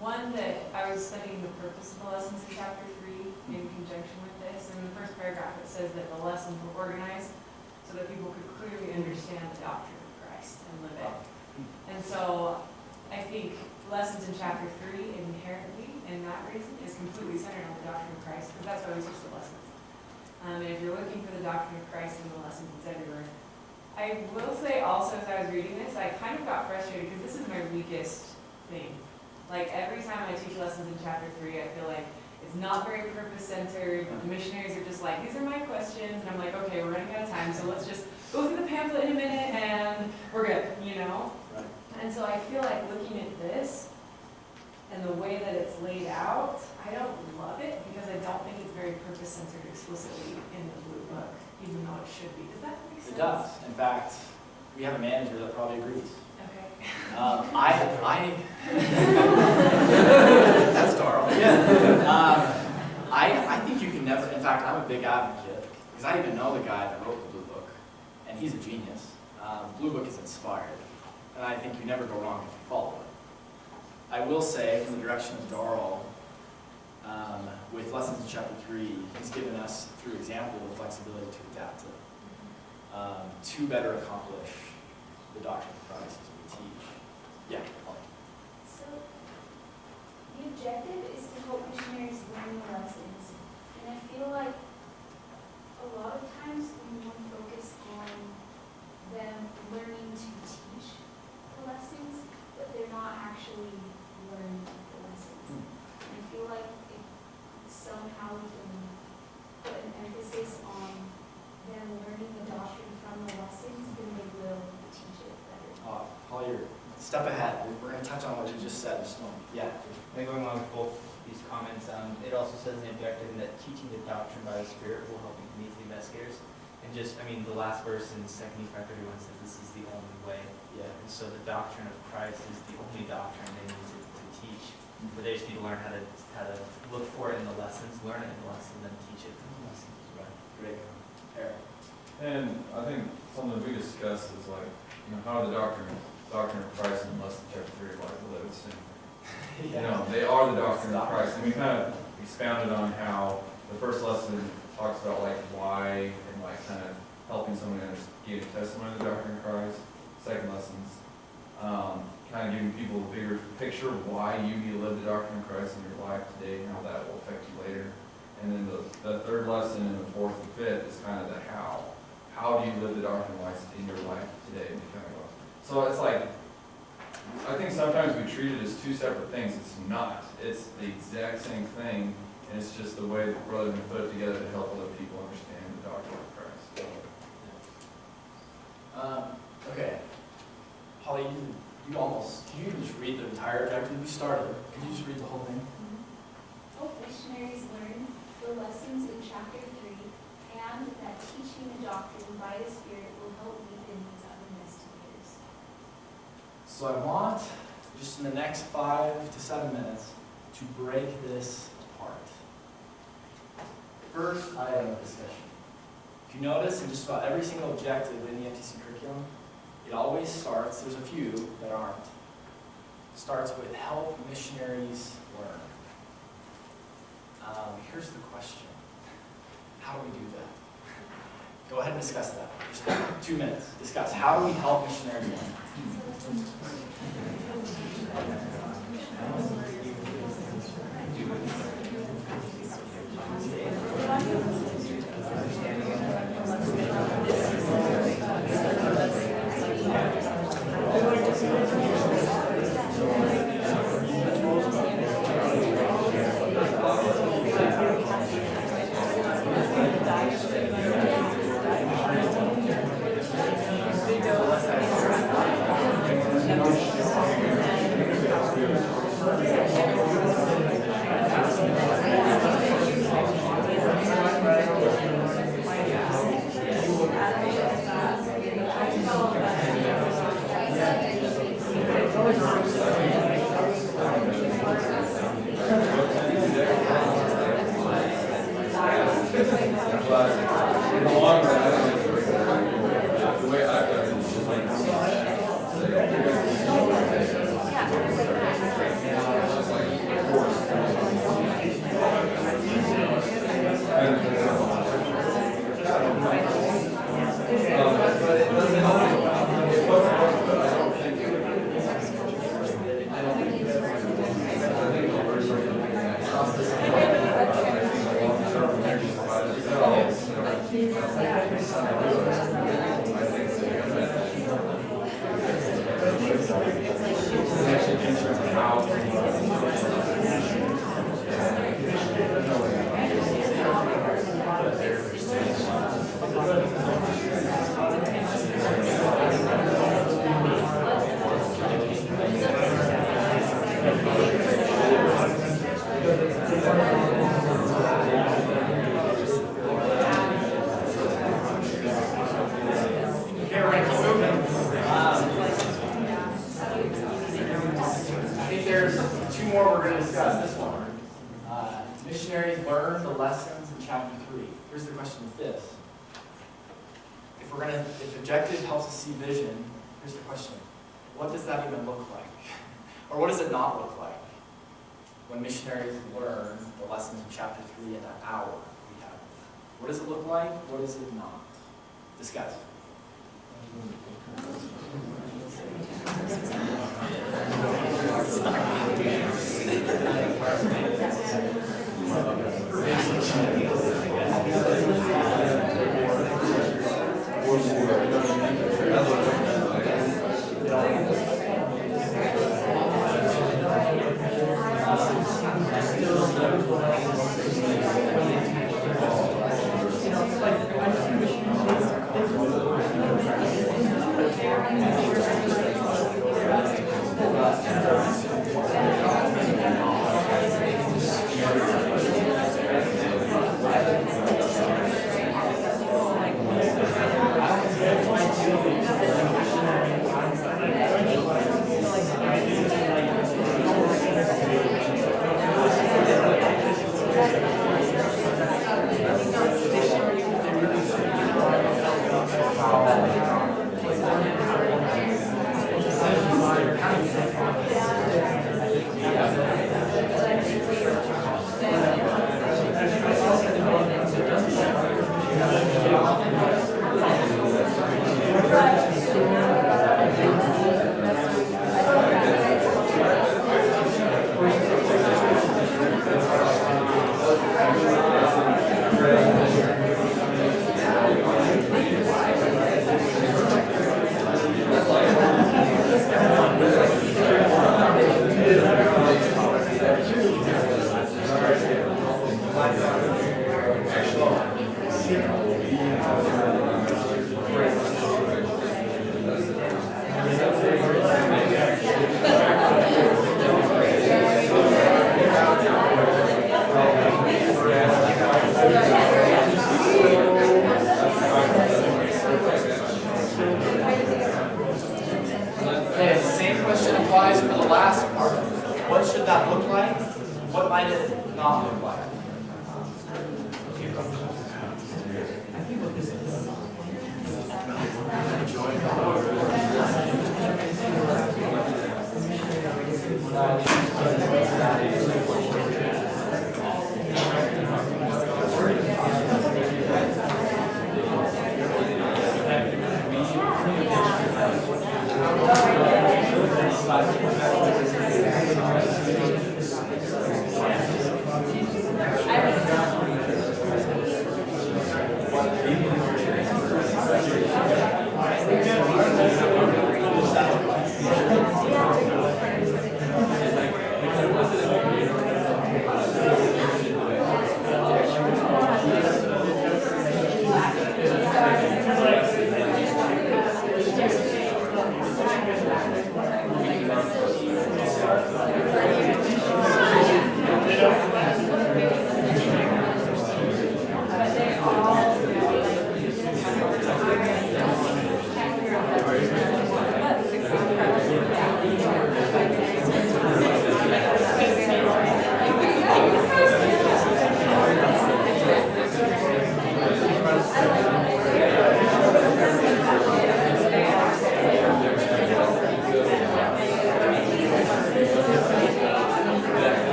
One that I was studying the purpose of the lessons in chapter 3 in conjunction with this. In the first paragraph it says that the lessons were organized so that people could clearly understand the doctrine of Christ and live it. And so I think lessons in chapter 3 inherently, in that reason, is completely centered on the doctrine of Christ, because that's why we teach the lessons. And if you're looking for the doctrine of Christ in the lessons, it's everywhere. I will say also, as I was reading this, I kind of got frustrated because this is my weakest thing. Like every time I teach lessons in chapter 3, I feel like it's not very purpose-centered. The missionaries are just like, these are my questions. And I'm like, okay, we're running out of time, so let's just go through the pamphlet in a minute and we're good, you know? Right. And so I feel like looking at this and the way that it's laid out, I don't love it because I don't think it's very purpose-centered explicitly in the blue book, even though it should be. Does that make sense? It does. In fact, we have a manager that probably agrees. Okay. That's Darl. Yeah. I think you can never, in fact, I'm a big advocate, because I even know the guy that wrote the Blue Book, and he's a genius. Blue Book is inspired, and I think you never go wrong if you follow it. I will say, from the direction of Darl, with lessons in chapter 3, he's given us, through example, the flexibility to adapt it, to better accomplish the doctrine of Christ as we teach. Yeah. So, the objective is to help missionaries learn the lessons. And I feel like a lot of times we want to focus on them learning to teach the lessons, but they're not actually learning the lessons. And I feel like if somehow we can put an emphasis on them learning the doctrine from the lessons, then they will teach it better. Paul, you're a step ahead. We're going to touch on what you just said. Yeah. And going along with both these comments, it also says in the objective that teaching the doctrine by the Spirit will help you meet the investigators. And just, I mean, the last verse in 2 Nephi 31 says this is the only way. Yeah. And so the doctrine of Christ is the only doctrine they need to teach. But they just need to learn how to look for it in the lessons, learn it in the lessons, and then teach it in the lessons. Right. Great. Eric. And I think something we discussed is like, how the doctrine of Christ in lesson chapter 3 like lives. And You know, they are the doctrine of Christ. And we kind of expounded on how the first lesson talks about like why and like kind of helping someone gain a testimony of the doctrine of Christ. Second lesson's kind of giving people a bigger picture of why you need to live the doctrine of Christ in your life today and how that will affect you later. And then the third lesson and the fourth and fifth is kind of the how. How do you live the doctrine of Christ in your life today? And kind of go. So it's like, I think sometimes we treat it as two separate things. It's not. It's the exact same thing, and it's just the way that brother can put it together to help other people understand the doctrine of Christ. Okay. Holly, you almost, can you just read the entire objective? You started. Could you just read the whole thing? Help missionaries learn the lessons in chapter 3, and that teaching the doctrine by the Spirit will help deepen these unmissed years. So I want, just in the next 5 to 7 minutes, to break this apart. First item of discussion. If you notice, in just about every single objective in the FTC curriculum, it always starts, there's a few that aren't, starts with help missionaries learn. Here's the question. How do we do that? Go ahead and discuss that. Just 2 minutes. Discuss. How do we help missionaries learn? In the long run, I think the way I've done it is just like missionaries learn the lessons in chapter 3. Here's the question with this. If objective helps us see vision, here's the question. What does that even look like? Or what does it not look like when missionaries learn the lessons in chapter 3 in that hour we have? What does it look like? What does it not? Discuss. that look like? What might it not look like?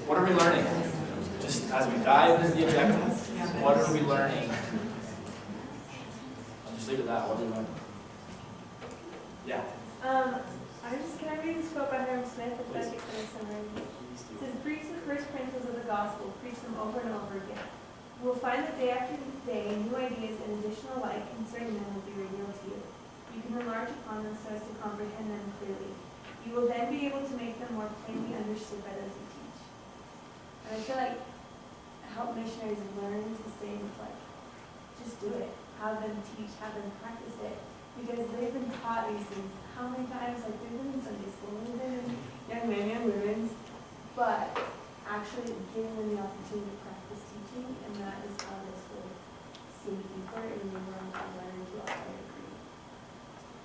What are we learning? Just as we dive into the objectives, what are we learning? I'll just leave it at that. What are we learning? Yeah. Can I read this quote by Herman Smith? If I get this summary. It says, preach the first principles of the gospel, preach them over and over again. You will find that day after day, new ideas and additional light concerning them will be revealed to you. You can enlarge upon them so as to comprehend them clearly. You will then be able to make them more plainly understood by those you teach. And I feel like help missionaries learn is the same with like, just do it. Have them teach, have them practice it. Because they've been taught these things how many times? Like they've been in Sunday school, they've been in young men, young women's, but actually giving them the opportunity to practice teaching, and that is how this will sink deeper and we learn to learn to operate.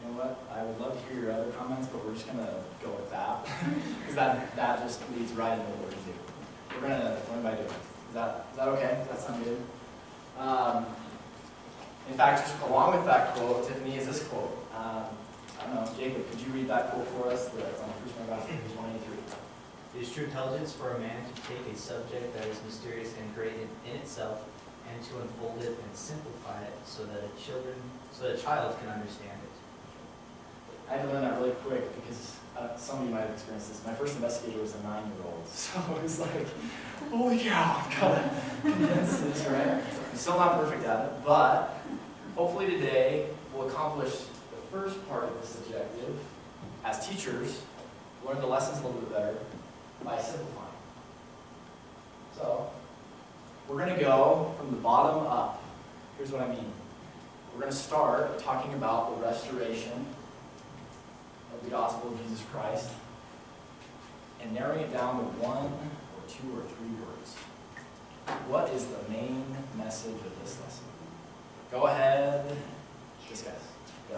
You know what? I would love to hear your other comments, but we're just gonna go with that because that just leads right into what we're gonna do. We're gonna learn by doing. Is that okay? Does that sound good? In fact, just along with that quote, Tiffany, is this quote. I don't know, Jacob, could you read that quote for us? That's on 1 Corinthians 1:23. It is true intelligence for a man to take a subject that is mysterious and great in itself, and to unfold it and simplify it so that a child can understand it. I had to learn that really quick because some of you might have experienced this. My first investigator was a 9-year-old, so it was like, holy cow, I've got to condense this, right? I'm still not perfect at it, but hopefully today we'll accomplish the first part of this objective as teachers, learn the lessons a little bit better by simplifying. So, we're going to go from the bottom up. Here's what I mean. We're going to start talking about the restoration of the gospel of Jesus Christ and narrowing it down to 1 or 2 or 3 words. What is the main message of this lesson? Go ahead, discuss. Go.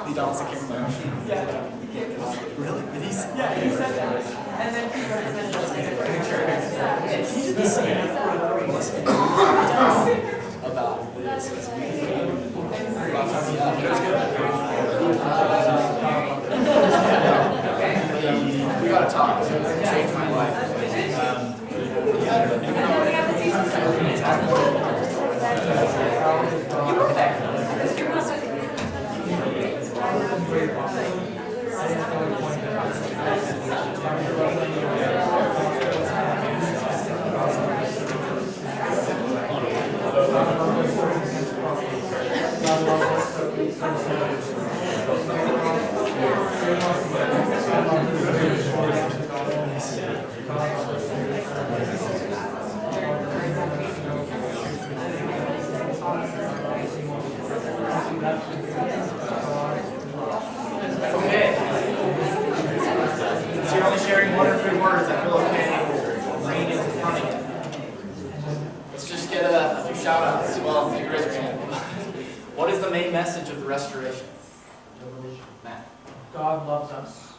He danced the king. Yeah. Really? Did he? Yeah, he said that. And then he recommended he did the same about this. We gotta talk. It changed my life. Okay. So you're only sharing 1 or 3 words. I feel okay. Bringing it to front again. Let's just get a few shout outs as well. You raise your hand. What is the main message of the restoration? Matt. God loves us.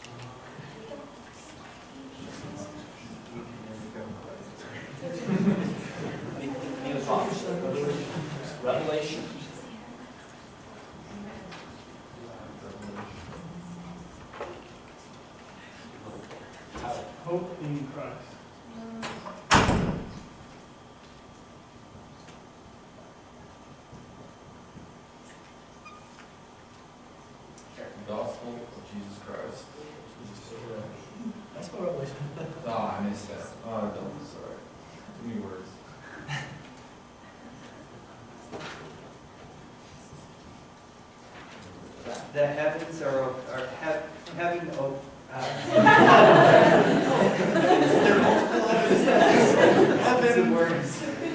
Any other thoughts? Revelation. Hope in Christ. The gospel of Jesus Christ. That's what Revelation. Oh, I missed that. Oh, I don't, sorry. Too many words. The heavens are heaven open.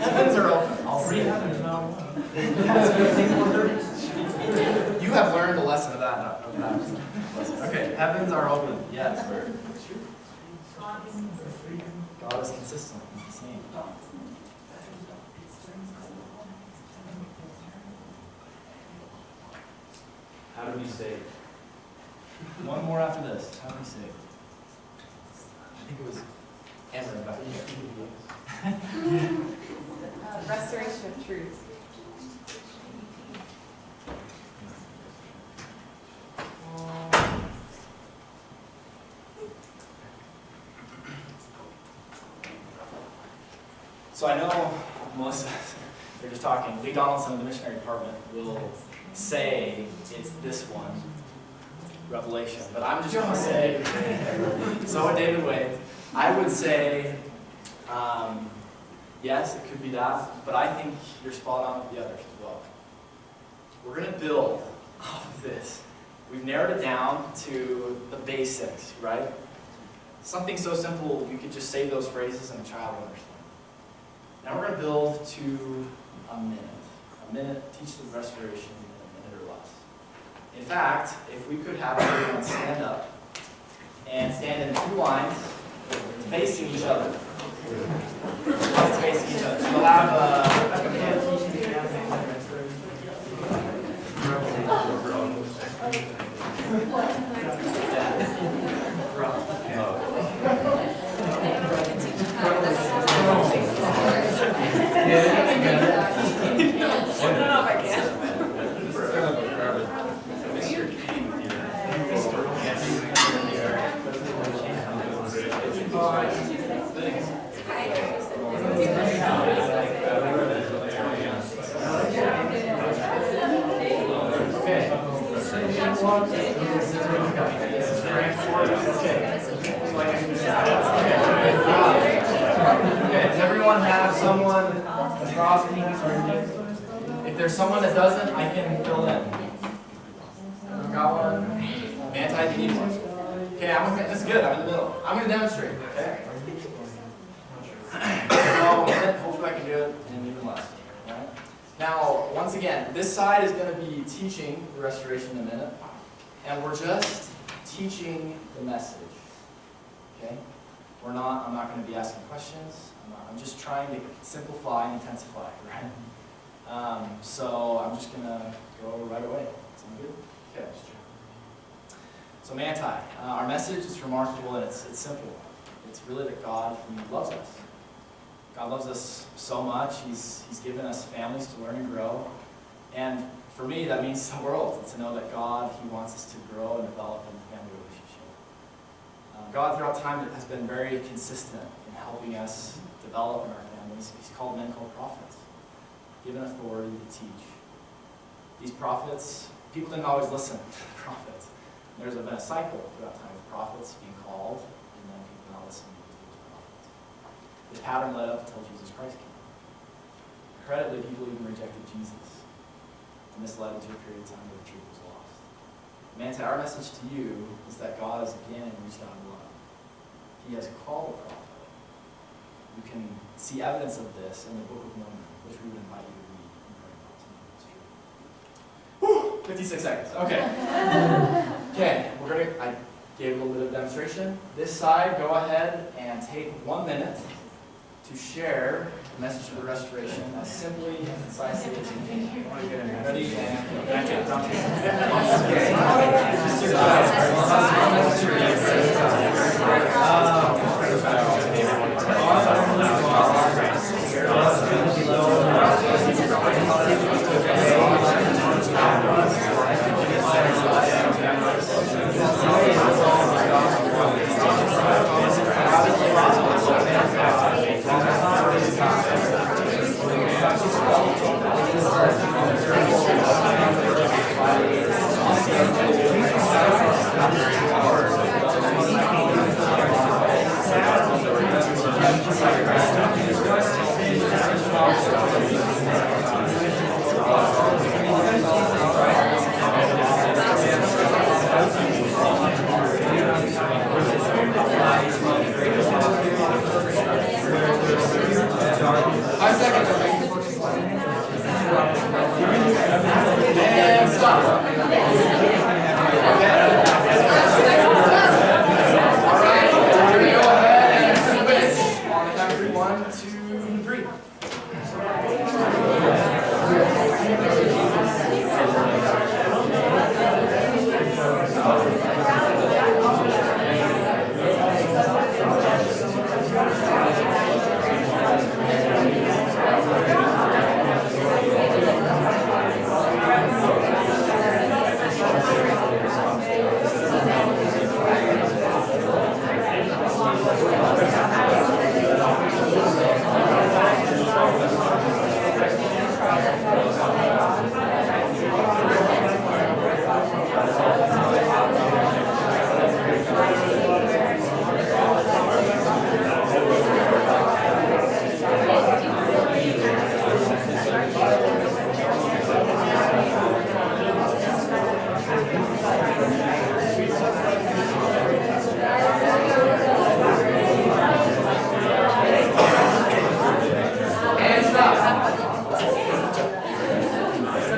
Heavens are open. All 3 heavens now. You have learned a lesson of that. Okay, heavens are open. Yes. God is consistent. He's the same. How to be saved. One more after this. How do we say? I think it was Cameron back here. Restoration of truth. So I know Melissa, they're just talking. Lee Donaldson of the missionary department will say it's this one, Revelation. But I'm just going to say, so would David Wade. I would say, yes, it could be that, but I think you're spot on with the others as well. We're going to build off of this. We've narrowed it down to the basics, right? Something so simple, you could just say those phrases and a child will understand. Now we're going to build to a minute. A minute, teach the restoration in a minute or less. In fact, if we could have everyone stand up and stand in 2 lines facing each other. Facing each other. So we'll have Okay, does everyone have someone across me? If there's someone that doesn't, I can fill in. Got one? Manti, do you need one? Okay, this is good, I'm in the middle. I'm going to demonstrate, okay? So, hopefully I can do it in even less. Right? Now, once again, this side is going to be teaching the restoration in a minute, and we're just teaching the message. Okay? I'm not going to be asking questions. I'm just trying to simplify and intensify, right? So I'm just going to go right away. Sound good? Okay. So Manti, our message is remarkable and it's simple. It's really that God loves us. God loves us so much. He's given us families to learn and grow. And for me, that means the world, to know that God, He wants us to grow and develop in the family relationship. God, throughout time, has been very consistent in helping us develop in our families. He's called men called prophets, given authority to teach. These prophets, people didn't always listen to the prophets. There's been a cycle throughout time of prophets being called, and then people not listening to those prophets. This pattern led up until Jesus Christ came. Incredibly, people even rejected Jesus. And this led into a period of time where the truth was lost. Manti, our message to you is that God has again reached out in love. He has called a prophet. You can see evidence of this in the Book of Mormon, which we would invite you to read and pray about tonight. It's true. Whew, 56 seconds. Okay. Okay, I gave a little bit of demonstration. This side, go ahead and take 1 minute to share the message of the restoration as simply and concisely as you can. Ready? And can I take it down? And stop. All right, we're going to go ahead and finish on the count of 3. 1, 2, 3.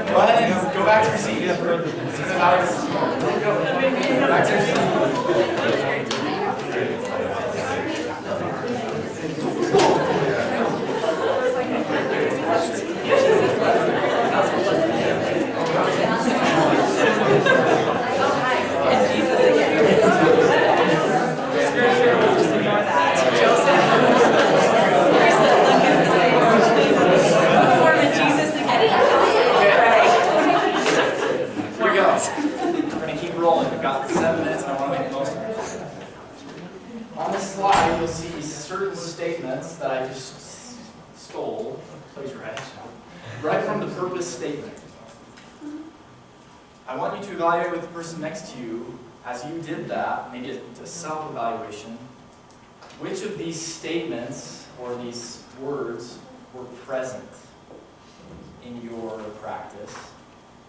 Go ahead and go back to your seat. Back to your seat. Rolling. We've got 7 minutes and I want to make the most of it. On this slide, you'll see certain statements that I just stole, plagiarized, right from the purpose statement. I want you to evaluate with the person next to you, as you did that, maybe a self-evaluation, which of these statements or these words were present in your practice,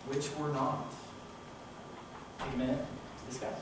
which were not. Take a minute, discuss.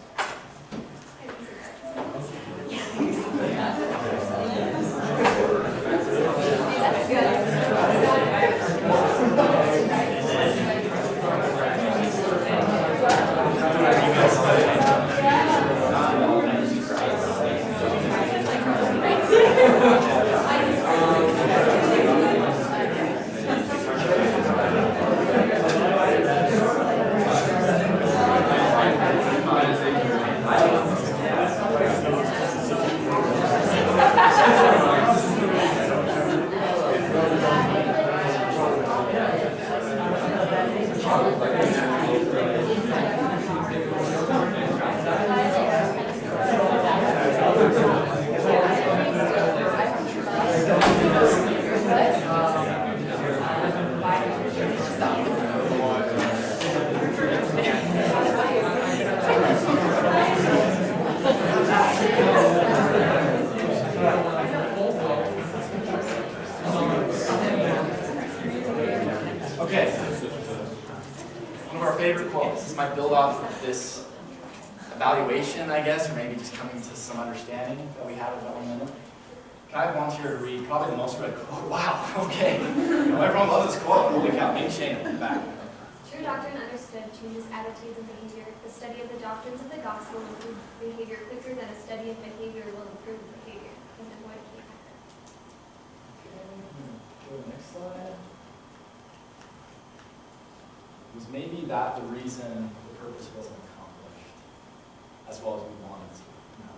Okay. One of our favorite quotes. This might build off of this evaluation, I guess, or maybe just coming to some understanding that we had of that 1 minute. Can I volunteer to read probably the most read quote? Wow, okay. Everyone loves this quote. Holy cow, maybe Shane in the back. True doctrine understood changes attitudes and behavior. The study of the doctrines of the gospel will improve behavior quicker than a study of behavior will improve behavior. And avoid behavior. Go to the next slide. Was maybe that the reason the purpose wasn't accomplished as well as we wanted to? No.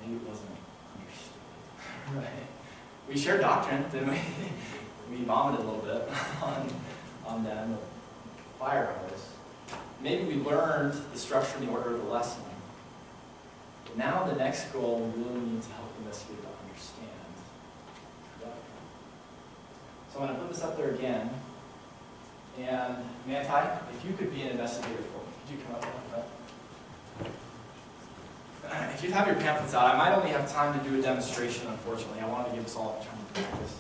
Maybe it wasn't understood. Right. We shared doctrine, didn't we? We vomited a little bit on them with fire hose. Maybe we learned the structure and the order of the lesson. But now the next goal, we really need to help the investigator to understand doctrine. So I'm going to put this up there again. And Manti, if you could be an investigator for me, could you come up with that? If you'd have your pamphlets out, I might only have time to do a demonstration, unfortunately. I wanted to give us all a turn to practice.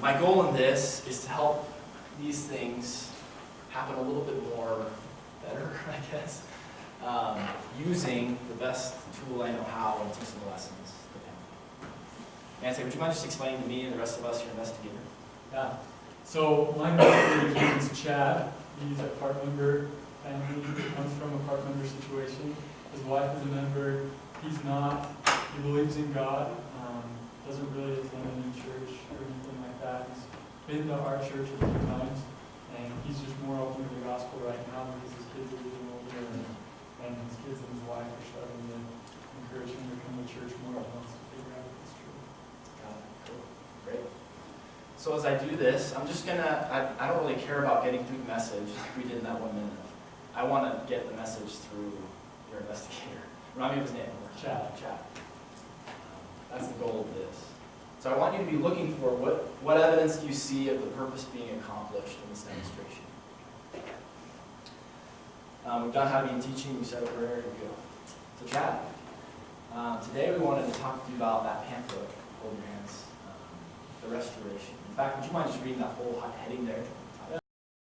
My goal in this is to help these things happen a little bit more better, I guess, using the best tool I know how in teaching the lessons. Manti, would you mind just explaining to me and the rest of us, your investigator? Yeah. So my investigator is Chad. He's a part member family. He comes from a part member situation. His wife is a member. He's not. He believes in God. Doesn't really attend any church or anything like that. He's been to our church a few times, and he's just more open to the gospel right now because his kids are getting older, and his kids and his wife are starting to encourage him to come to church more. He wants to figure out if it's true. Got it. Cool. Great. So as I do this, I'm just gonna, I don't really care about getting through the message like we did in that 1 minute. I want to get the message through your investigator. Remind me of his name. Chad. That's the goal of this. So I want you to be looking for what evidence do you see of the purpose being accomplished in this demonstration. We've done how to be in teaching, we said it where to go. So Chad, today we wanted to talk to you about that pamphlet, hold your hands, the restoration. In fact, would you mind just reading that whole heading there?